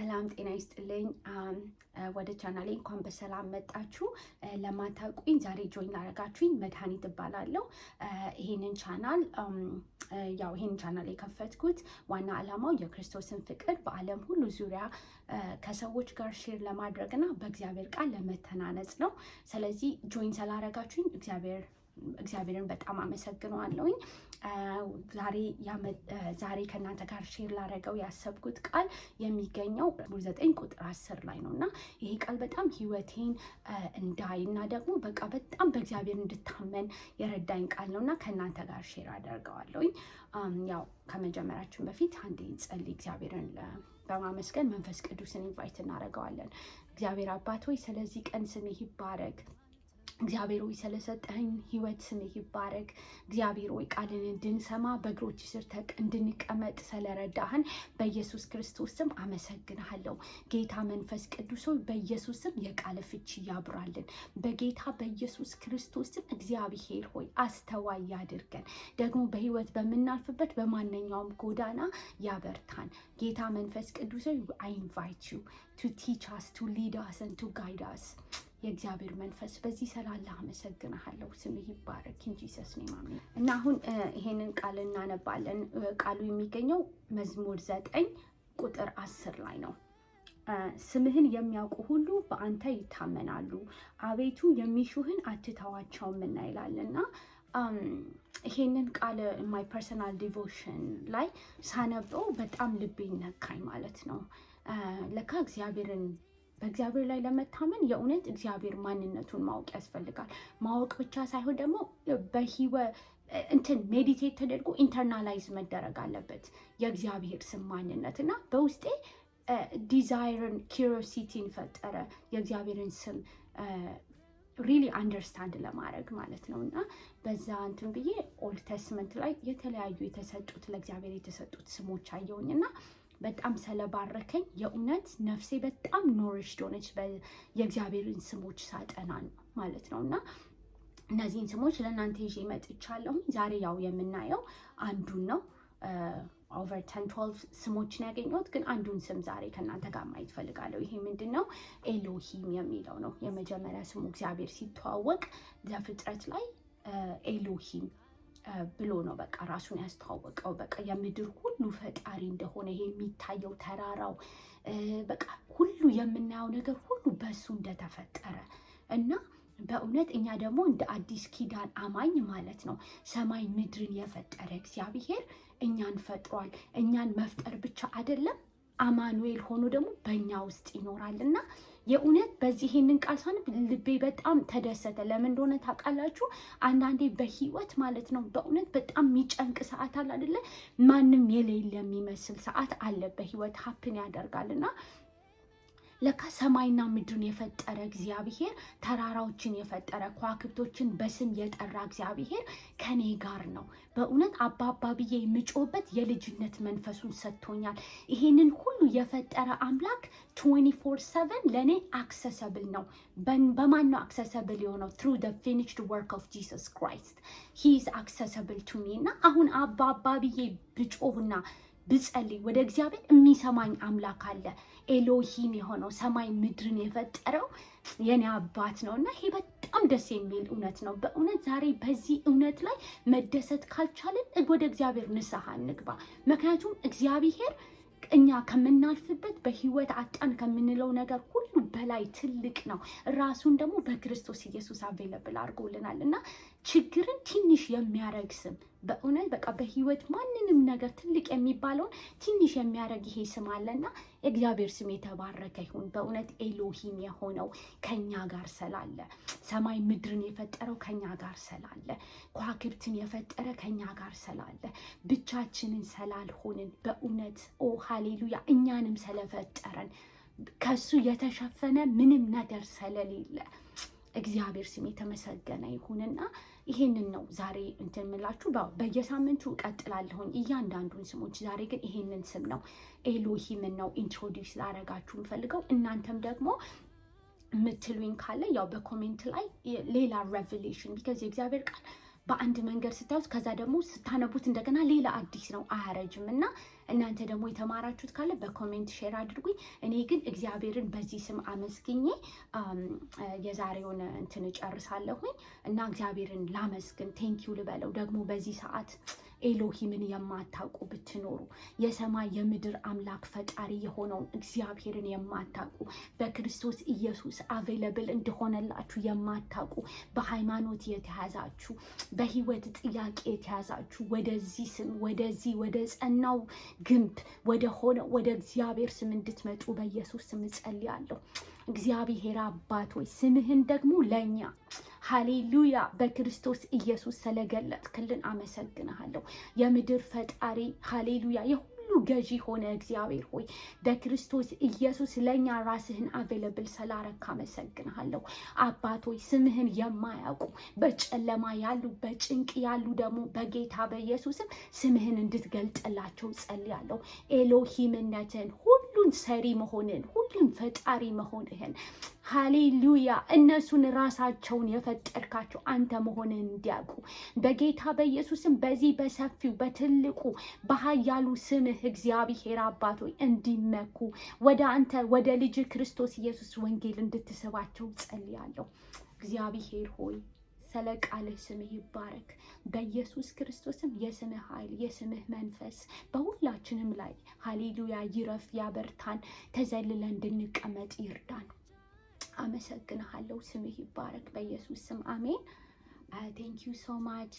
ሰላም ጤና ይስጥልኝ። ወደ ቻናሌ እንኳን በሰላም መጣችሁ። ለማታውቁኝ ዛሬ ጆይን ላደረጋችሁኝ መድኃኒት እባላለሁ። ይሄንን ቻናል የከፈትኩት ዋና ዓላማው የክርስቶስን ፍቅር በዓለም ሁሉ ዙሪያ ከሰዎች ጋር ሼር ለማድረግ እና በእግዚአብሔር ቃል ለመተናነጽ ነው። ስለዚህ ጆይን ስላደረጋችሁኝ እግዚአብሔርን በጣም አመሰግነዋለሁኝ። ዛሬ ከእናንተ ጋር ሼር ላደረገው ያሰብኩት ቃል የሚገኘው 9 ቁጥር 10 ላይ ነው እና ይሄ ቃል በጣም ሕይወቴን እንዳይ እና ደግሞ በቃ በጣም በእግዚአብሔር እንድታመን የረዳኝ ቃል ነው እና ከእናንተ ጋር ሼር አደርገዋለሁኝ። ያው ከመጀመራችን በፊት አንዴ ጸልይ። እግዚአብሔርን በማመስገን መንፈስ ቅዱስን ኢንቫይት እናደርገዋለን። እግዚአብሔር አባት ሆይ ስለዚህ ቀን ስምህ ይባረክ። እግዚአብሔር ሆይ ስለሰጠኸኝ ህይወት ስምህ ይባረክ። እግዚአብሔር ሆይ ቃልን እንድንሰማ በእግሮች ስር እንድንቀመጥ ስለረዳህን በኢየሱስ ክርስቶስ ስም አመሰግንሃለሁ። ጌታ መንፈስ ቅዱስ ሆይ በኢየሱስ ስም የቃል ፍቺ ያብራልን። በጌታ በኢየሱስ ክርስቶስ ስም እግዚአብሔር ሆይ አስተዋይ ያድርገን። ደግሞ በህይወት በምናልፍበት በማንኛውም ጎዳና ያበርታን። ጌታ መንፈስ ቅዱስ ሆይ I invite you to teach us, to lead us and to guide us። የእግዚአብሔር መንፈስ በዚህ ስላለ አመሰግናለሁ። ስምህ ይባረክ። እንጂ ሰስኔም አሜን። እና አሁን ይሄንን ቃል እናነባለን። ቃሉ የሚገኘው መዝሙር 9 ቁጥር 10 ላይ ነው። ስምህን የሚያውቁ ሁሉ በአንተ ይታመናሉ፣ አቤቱ የሚሹህን አትተዋቸውም እና ይላልና ይሄንን ቃል ማይ ፐርሰናል ዲቮሽን ላይ ሳነበው በጣም ልቤን ነካኝ ማለት ነው። ለካ በእግዚአብሔር ላይ ለመታመን የእውነት እግዚአብሔር ማንነቱን ማወቅ ያስፈልጋል። ማወቅ ብቻ ሳይሆን ደግሞ ሜዲቴት ተደርጎ ኢንተርናላይዝ መደረግ አለበት የእግዚአብሔር ስም ማንነት እና በውስጤ ዲዛይርን ኪሪዮሲቲን ፈጠረ የእግዚአብሔርን ስም ሪሊ አንደርስታንድ ለማድረግ ማለት ነው። እና በዛ ብዬ ኦልድ ቴስትመንት ላይ የተለያዩ ለእግዚአብሔር የተሰጡት ስሞች አየሁኝ እና በጣም ስለባረከኝ የእውነት ነፍሴ በጣም ኖሪሽድ ሆነች የእግዚአብሔርን ስሞች ሳጠና ማለት ነው። እና እነዚህን ስሞች ለእናንተ ይዤ መጥቻለሁ። ዛሬ ያው የምናየው አንዱን ነው። ኦቨር 10-12 ስሞችን ያገኘሁት ግን አንዱን ስም ዛሬ ከእናንተ ጋር ማየት ፈልጋለሁ። ይሄ ምንድን ነው? ኤሎሂም የሚለው ነው። የመጀመሪያ ስሙ እግዚአብሔር ሲተዋወቅ ዘፍጥረት ላይ ኤሎሂም ብሎ ነው በቃ ራሱን ያስተዋወቀው። በቃ የምድር ሁሉ ፈጣሪ እንደሆነ ይሄ የሚታየው ተራራው በቃ ሁሉ የምናየው ነገር ሁሉ በሱ እንደተፈጠረ እና በእውነት እኛ ደግሞ እንደ አዲስ ኪዳን አማኝ ማለት ነው ሰማይ ምድርን የፈጠረ እግዚአብሔር እኛን ፈጥሯል። እኛን መፍጠር ብቻ አይደለም አማኑኤል ሆኖ ደግሞ በእኛ ውስጥ ይኖራል እና የእውነት በዚህ ይሄንን ቃል ሳነብ ልቤ በጣም ተደሰተ። ለምን እንደሆነ ታውቃላችሁ? አንዳንዴ በህይወት ማለት ነው በእውነት በጣም የሚጨንቅ ሰዓት አለ አይደለ? ማንም የሌለ የሚመስል ሰዓት አለ በህይወት ሀፕን ያደርጋልና ለካ ሰማይና ምድርን የፈጠረ እግዚአብሔር ተራራዎችን የፈጠረ ከዋክብቶችን በስም የጠራ እግዚአብሔር ከኔ ጋር ነው። በእውነት አባባ ብዬ የምጮህበት የልጅነት መንፈሱን ሰጥቶኛል። ይሄንን ሁሉ የፈጠረ አምላክ 24/7 ለእኔ አክሰሰብል ነው። በማን ነው አክሰሰብል የሆነው? ትሩ the finished work of Jesus Christ he is accessible to me። እና አሁን አባባ ብዬ ብጮህና ብጸልይ ወደ እግዚአብሔር የሚሰማኝ አምላክ አለ። ኤሎሂም የሆነው ሰማይ ምድርን የፈጠረው የኔ አባት ነው እና ይሄ በጣም ደስ የሚል እውነት ነው። በእውነት ዛሬ በዚህ እውነት ላይ መደሰት ካልቻልን ወደ እግዚአብሔር ንስሐ እንግባ። ምክንያቱም እግዚአብሔር እኛ ከምናልፍበት በህይወት አጣን ከምንለው ነገር ሁሉ በላይ ትልቅ ነው። ራሱን ደግሞ በክርስቶስ ኢየሱስ አቬለብል አድርጎልናል እና ችግርን ትንሽ የሚያረግ ስም በእውነት በቃ በህይወት ማንንም ነገር ትልቅ የሚባለውን ትንሽ የሚያረግ ይሄ ስም አለና የእግዚአብሔር ስም የተባረከ ይሁን። በእውነት ኤሎሂም የሆነው ከኛ ጋር ስላለ፣ ሰማይ ምድርን የፈጠረው ከኛ ጋር ስላለ፣ ከዋክብትን የፈጠረ ከኛ ጋር ስላለ፣ ብቻችንን ስላልሆንን በእውነት ሃሌሉያ እኛንም ስለፈጠረን ከሱ የተሸፈነ ምንም ነገር ስለሌለ እግዚአብሔር ስም የተመሰገነ ይሁንና ይሄንን ነው ዛሬ ምላችሁ። በየሳምንቱ እቀጥላለሁኝ እያንዳንዱን ስሞች። ዛሬ ግን ይሄንን ስም ነው ኤሎሂምን ነው ኢንትሮዲውስ ላደርጋችሁ የምፈልገው። እናንተም ደግሞ የምትሉኝ ካለ ያው በኮሜንት ላይ ሌላ ሬቨሌሽን ቢካዝ የእግዚአብሔር ቃል በአንድ መንገድ ስታዩት ከዛ ደግሞ ስታነቡት እንደገና ሌላ አዲስ ነው፣ አያረጅም እና እናንተ ደግሞ የተማራችሁት ካለ በኮሜንት ሼር አድርጉኝ። እኔ ግን እግዚአብሔርን በዚህ ስም አመስግኜ የዛሬውን እንትን እጨርሳለሁኝ እና እግዚአብሔርን ላመስግን፣ ቴንኪው ልበለው። ደግሞ በዚህ ሰዓት ኤሎሂምን የማታውቁ ብትኖሩ የሰማይ የምድር አምላክ ፈጣሪ የሆነውን እግዚአብሔርን የማታውቁ በክርስቶስ ኢየሱስ አቬለብል እንደሆነላችሁ የማታውቁ በሃይማኖት የተያዛችሁ በህይወት ጥያቄ የተያዛችሁ ወደዚህ ስም ወደ ጸናው ግንብ ወደ እግዚአብሔር ስም እንድትመጡ በኢየሱስ ስም እጸልያለሁ። እግዚአብሔር አባት ሆይ ስምህን ደግሞ ለኛ ሃሌሉያ በክርስቶስ ኢየሱስ ስለገለጥክልን አመሰግናለሁ። የምድር ፈጣሪ ሃሌሉያ የሁሉ ገዢ ሆነ እግዚአብሔር ሆይ በክርስቶስ ኢየሱስ ለኛ ራስህን አቬለብል ስላረክ አመሰግናለሁ። አባት ሆይ ስምህን የማያውቁ በጨለማ ያሉ በጭንቅ ያሉ ደግሞ በጌታ በኢየሱስም ስምህን እንድትገልጥላቸው ጸልያለሁ። ኤሎሂምነትን ሁሉን ሰሪ መሆንን ሁሉን ፈጣሪ መሆንህን ሃሌሉያ እነሱን ራሳቸውን የፈጠርካቸው አንተ መሆንን እንዲያውቁ በጌታ በኢየሱስም በዚህ በሰፊው በትልቁ በኃያሉ ስምህ እግዚአብሔር አባት ሆይ እንዲመኩ ወደ አንተ ወደ ልጅ ክርስቶስ ኢየሱስ ወንጌል እንድትስባቸው ጸልያለሁ። እግዚአብሔር ሆይ ስለ ቃልህ ስምህ ይባረክ። በኢየሱስ ክርስቶስም የስምህ ኃይል የስምህ መንፈስ በሁላችንም ላይ ሃሌሉያ ይረፍ፣ ያበርታን፣ ተዘልለን እንድንቀመጥ ይርዳን። አመሰግናለሁ። ስምህ ይባረክ በኢየሱስ ስም አሜን። ቴንክ ዩ ሶ ማች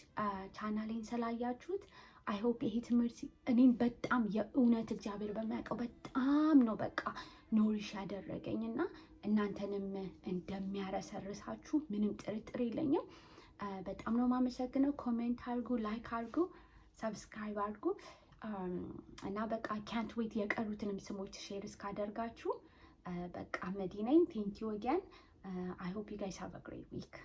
ቻናሌን ስላያችሁት። አይ ሆፕ ይሄ ትምህርት እኔን በጣም የእውነት እግዚአብሔር በሚያውቀው በጣም ነው በቃ ኖሪሽ ያደረገኝ እና እናንተንም እንደሚያረሰርሳችሁ ምንም ጥርጥር የለኝም። በጣም ነው የማመሰግነው። ኮሜንት አድርጉ፣ ላይክ አድርጉ፣ ሰብስክራይብ አድርጉ እና በቃ ካንት ዌት የቀሩትንም ስሞች ሼር እስካደርጋችሁ በቃ መዲ ነኝ። ቴንክ ዩ አገን። አይ ሆፕ ዩ ጋይስ ሃቭ አ ግሬት ዊክ